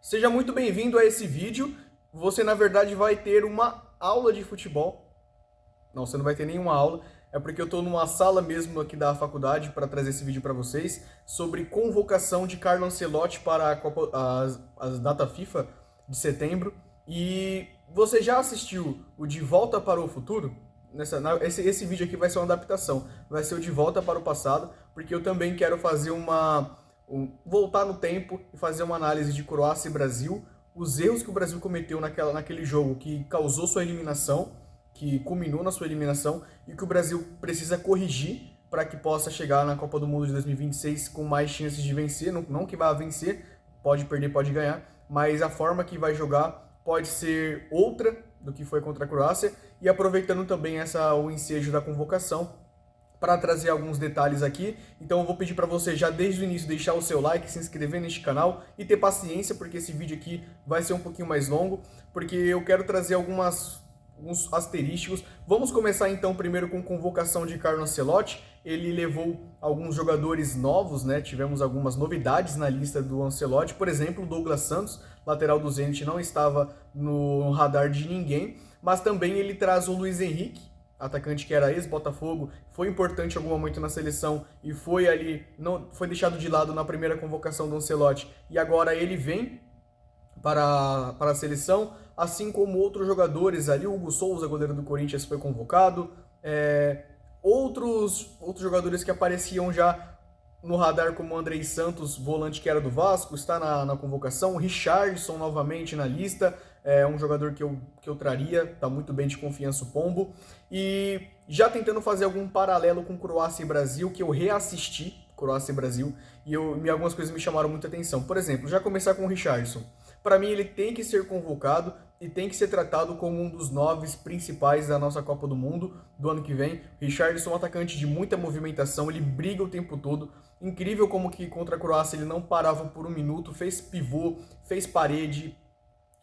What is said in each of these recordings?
Seja muito bem-vindo a esse vídeo. Você, na verdade, vai ter uma aula de futebol. Não, você não vai ter nenhuma aula. É porque eu estou numa sala mesmo aqui da faculdade para trazer esse vídeo para vocês sobre convocação de Carlo Ancelotti para a data FIFA de setembro. E você já assistiu o De Volta para o Futuro? Esse vídeo aqui vai ser uma adaptação. Vai ser o De Volta para o Passado, porque eu também quero fazer voltar no tempo e fazer uma análise de Croácia e Brasil, os erros que o Brasil cometeu naquele jogo que causou sua eliminação, que culminou na sua eliminação e que o Brasil precisa corrigir para que possa chegar na Copa do Mundo de 2026 com mais chances de vencer, não que vá vencer, pode perder, pode ganhar, mas a forma que vai jogar pode ser outra do que foi contra a Croácia, e aproveitando também o ensejo da convocação, para trazer alguns detalhes aqui. Então eu vou pedir para você já desde o início deixar o seu like, se inscrever neste canal e ter paciência, porque esse vídeo aqui vai ser um pouquinho mais longo, porque eu quero trazer alguns asterísticos. Vamos começar então primeiro com convocação de Carlo Ancelotti. Ele levou alguns jogadores novos, né? Tivemos algumas novidades na lista do Ancelotti. Por exemplo, o Douglas Santos, lateral do Zenit, não estava no radar de ninguém, mas também ele traz o Luiz Henrique, atacante que era ex-Botafogo, foi importante em algum momento na seleção e foi deixado de lado na primeira convocação do Ancelotti, e agora ele vem para a seleção, assim como outros jogadores ali. O Hugo Souza, goleiro do Corinthians, foi convocado, outros jogadores que apareciam já no radar, como o Andrei Santos, volante que era do Vasco, está na convocação. O Richarlison novamente na lista, é um jogador que eu traria, está muito bem de confiança o Pombo. E já tentando fazer algum paralelo com Croácia e Brasil, que eu reassisti, Croácia e Brasil, e algumas coisas me chamaram muita atenção. Por exemplo, já começar com o Richarlison. Para mim, ele tem que ser convocado e tem que ser tratado como um dos 9 principais da nossa Copa do Mundo do ano que vem. Richarlison é um atacante de muita movimentação, ele briga o tempo todo. Incrível como que contra a Croácia ele não parava por um minuto, fez pivô, fez parede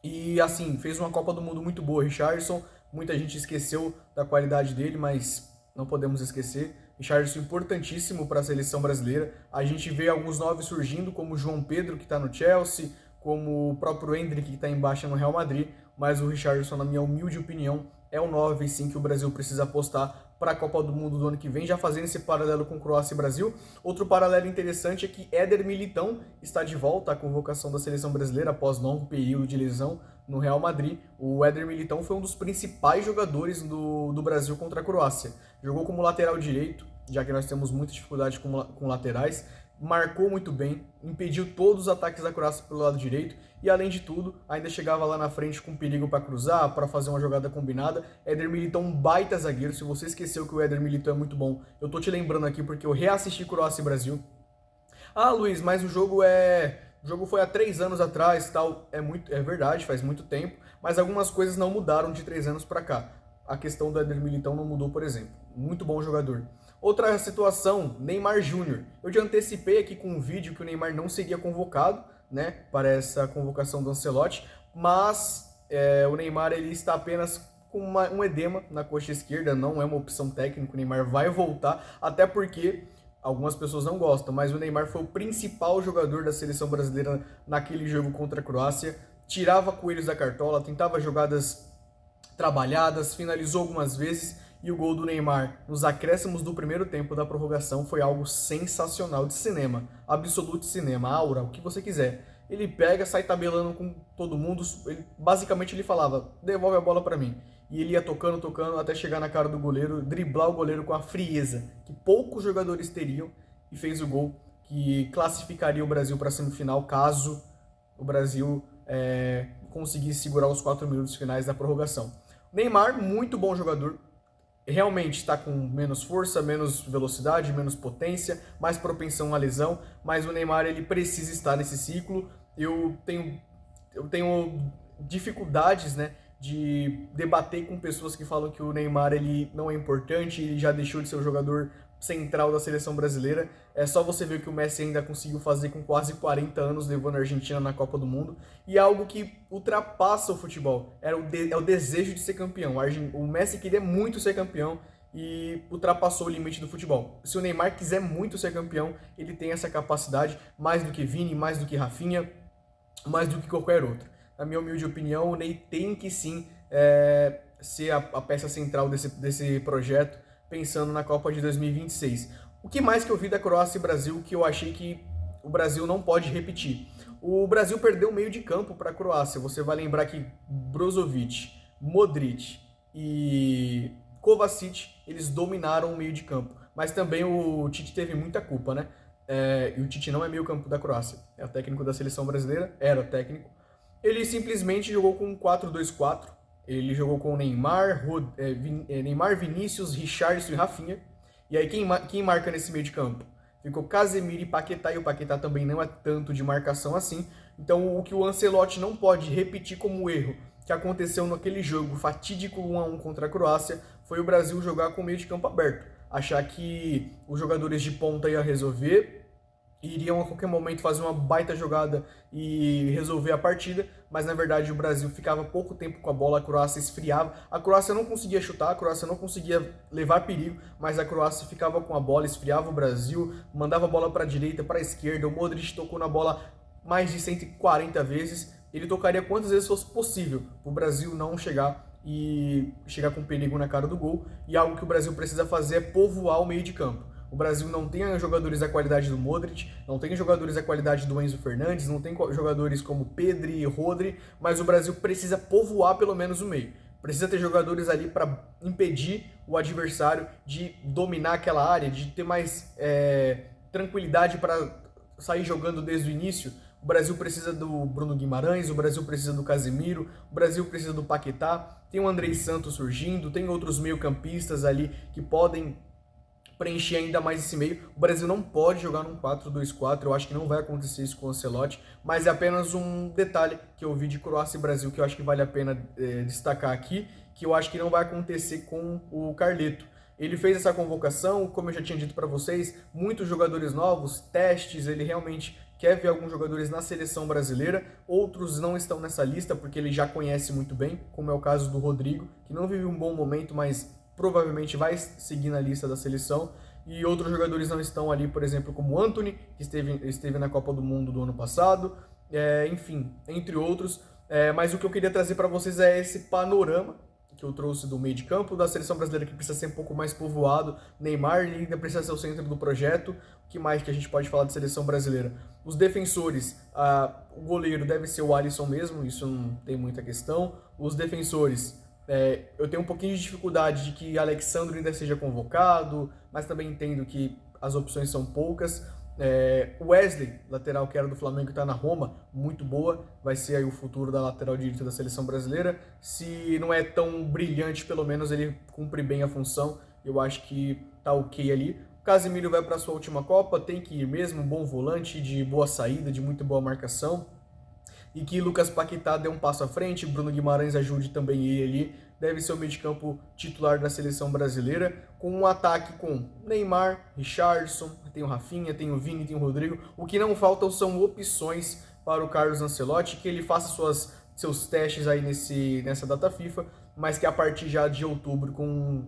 e assim, fez uma Copa do Mundo muito boa. Richarlison, muita gente esqueceu da qualidade dele, mas não podemos esquecer. Richarlison importantíssimo para a seleção brasileira. A gente vê alguns 9 surgindo, como o João Pedro, que está no Chelsea, como o próprio Endrick, que está em baixa no Real Madrid, mas o Richarlison, na minha humilde opinião, é o 9 sim que o Brasil precisa apostar para a Copa do Mundo do ano que vem, já fazendo esse paralelo com Croácia e Brasil. Outro paralelo interessante é que Éder Militão está de volta à convocação da seleção brasileira após longo período de lesão no Real Madrid. O Éder Militão foi um dos principais jogadores do Brasil contra a Croácia. Jogou como lateral direito, já que nós temos muita dificuldade com laterais, marcou muito bem, impediu todos os ataques da Croácia pelo lado direito e, além de tudo, ainda chegava lá na frente com perigo para cruzar, para fazer uma jogada combinada. Éder Militão, um baita zagueiro. Se você esqueceu que o Éder Militão é muito bom, eu tô te lembrando aqui porque eu reassisti Croácia e Brasil. Ah, Luiz, mas o jogo foi há 3 anos atrás, tal. É verdade, faz muito tempo, mas algumas coisas não mudaram de 3 anos para cá. A questão do Éder Militão não mudou, por exemplo. Muito bom jogador. Outra situação, Neymar Júnior. Eu já antecipei aqui com um vídeo que o Neymar não seria convocado, né, para essa convocação do Ancelotti, mas o Neymar ele está apenas com um edema na coxa esquerda, não é uma opção técnica. O Neymar vai voltar, até porque algumas pessoas não gostam, mas o Neymar foi o principal jogador da seleção brasileira naquele jogo contra a Croácia, tirava coelhos da cartola, tentava jogadas trabalhadas, finalizou algumas vezes, e o gol do Neymar nos acréscimos do primeiro tempo da prorrogação foi algo sensacional, de cinema, absoluto cinema, aura, o que você quiser. Ele pega, sai tabelando com todo mundo, basicamente ele falava, devolve a bola para mim. E ele ia tocando, até chegar na cara do goleiro, driblar o goleiro com a frieza que poucos jogadores teriam, e fez o gol que classificaria o Brasil para a semifinal, caso o Brasil conseguisse segurar os 4 minutos finais da prorrogação. Neymar, muito bom jogador, realmente está com menos força, menos velocidade, menos potência, mais propensão à lesão, mas o Neymar ele precisa estar nesse ciclo. Eu tenho dificuldades, né, de debater com pessoas que falam que o Neymar ele não é importante, ele já deixou de ser o jogador central da seleção brasileira. É só você ver o que o Messi ainda conseguiu fazer com quase 40 anos, levando a Argentina na Copa do Mundo, e é algo que ultrapassa o futebol. É o desejo de ser campeão. O Messi queria muito ser campeão e ultrapassou o limite do futebol. Se o Neymar quiser muito ser campeão, ele tem essa capacidade, mais do que Vini, mais do que Rafinha. mais do que qualquer outra. Na minha humilde opinião, o Ney tem que sim ser a peça central desse projeto, pensando na Copa de 2026. O que mais que eu vi da Croácia e Brasil que eu achei que o Brasil não pode repetir? O Brasil perdeu o meio de campo para a Croácia. Você vai lembrar que Brozovic, Modric e Kovacic, eles dominaram o meio de campo. Mas também o Tite teve muita culpa, né? E o Tite não é meio campo da Croácia, é o técnico da seleção brasileira, era o técnico. Ele simplesmente jogou com 4-2-4, ele jogou com Neymar, Neymar, Vinícius, Richarlison e Rafinha. E aí quem marca nesse meio de campo? Ficou Casemiro e Paquetá, e o Paquetá também não é tanto de marcação assim. Então o que o Ancelotti não pode repetir como erro que aconteceu naquele jogo fatídico 1-1 contra a Croácia foi o Brasil jogar com o meio de campo aberto. Achar que os jogadores de ponta iam resolver, iriam a qualquer momento fazer uma baita jogada e resolver a partida, mas na verdade o Brasil ficava pouco tempo com a bola, a Croácia esfriava, a Croácia não conseguia chutar, a Croácia não conseguia levar perigo, mas a Croácia ficava com a bola, esfriava o Brasil, mandava a bola para a direita, para a esquerda, o Modric tocou na bola mais de 140 vezes, ele tocaria quantas vezes fosse possível para o Brasil não chegar com perigo na cara do gol, e algo que o Brasil precisa fazer é povoar o meio de campo. O Brasil não tem jogadores da qualidade do Modric, não tem jogadores da qualidade do Enzo Fernandes, não tem jogadores como Pedri e Rodri, mas o Brasil precisa povoar pelo menos o meio. Precisa ter jogadores ali para impedir o adversário de dominar aquela área, de ter mais tranquilidade para sair jogando desde o início. O Brasil precisa do Bruno Guimarães, o Brasil precisa do Casemiro, o Brasil precisa do Paquetá, tem o Andrei Santos surgindo, tem outros meio-campistas ali que podem preencher ainda mais esse meio. O Brasil não pode jogar num 4-2-4, eu acho que não vai acontecer isso com o Ancelotti, mas é apenas um detalhe que eu vi de Croácia e Brasil que eu acho que vale a pena destacar aqui, que eu acho que não vai acontecer com o Carleto. Ele fez essa convocação, como eu já tinha dito para vocês, muitos jogadores novos, testes, ele realmente quer ver alguns jogadores na seleção brasileira, outros não estão nessa lista porque ele já conhece muito bem, como é o caso do Rodrigo, que não vive um bom momento, mas provavelmente vai seguir na lista da seleção, e outros jogadores não estão ali, por exemplo, como Antony, que esteve na Copa do Mundo do ano passado, enfim, entre outros. Mas o que eu queria trazer para vocês é esse panorama que eu trouxe do meio de campo da seleção brasileira, que precisa ser um pouco mais povoado. Neymar ainda precisa ser o centro do projeto. O que mais que a gente pode falar de seleção brasileira? Os defensores, o goleiro deve ser o Alisson mesmo, isso não tem muita questão. Os defensores, eu tenho um pouquinho de dificuldade de que Alexandre ainda seja convocado, mas também entendo que as opções são poucas. O Wesley, lateral que era do Flamengo, que está na Roma, muito boa, vai ser aí o futuro da lateral direita da seleção brasileira. Se não é tão brilhante, pelo menos ele cumpre bem a função, eu acho que tá ok ali. O Casemiro vai para sua última Copa, tem que ir mesmo, um bom volante, de boa saída, de muito boa marcação. E que Lucas Paquetá dê um passo à frente, Bruno Guimarães ajude também ele ali, deve ser o meio de campo titular da seleção brasileira, com um ataque com Neymar, Richarlison, tem o Rafinha, tem o Vini, tem o Rodrigo. O que não faltam são opções para o Carlos Ancelotti, que ele faça seus testes aí nessa data FIFA, mas que a partir já de outubro, com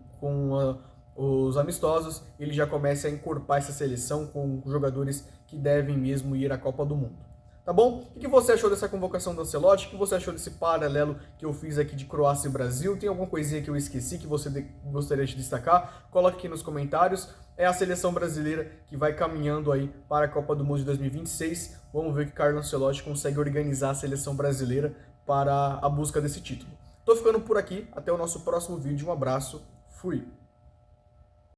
os amistosos, ele já comece a encorpar essa seleção com jogadores que devem mesmo ir à Copa do Mundo. Tá bom? O que você achou dessa convocação do Ancelotti? O que você achou desse paralelo que eu fiz aqui de Croácia e Brasil? Tem alguma coisinha que eu esqueci que você gostaria de destacar? Coloque aqui nos comentários. É a seleção brasileira que vai caminhando aí para a Copa do Mundo de 2026. Vamos ver que Carlo Ancelotti consegue organizar a seleção brasileira para a busca desse título. Tô ficando por aqui. Até o nosso próximo vídeo. Um abraço. Fui!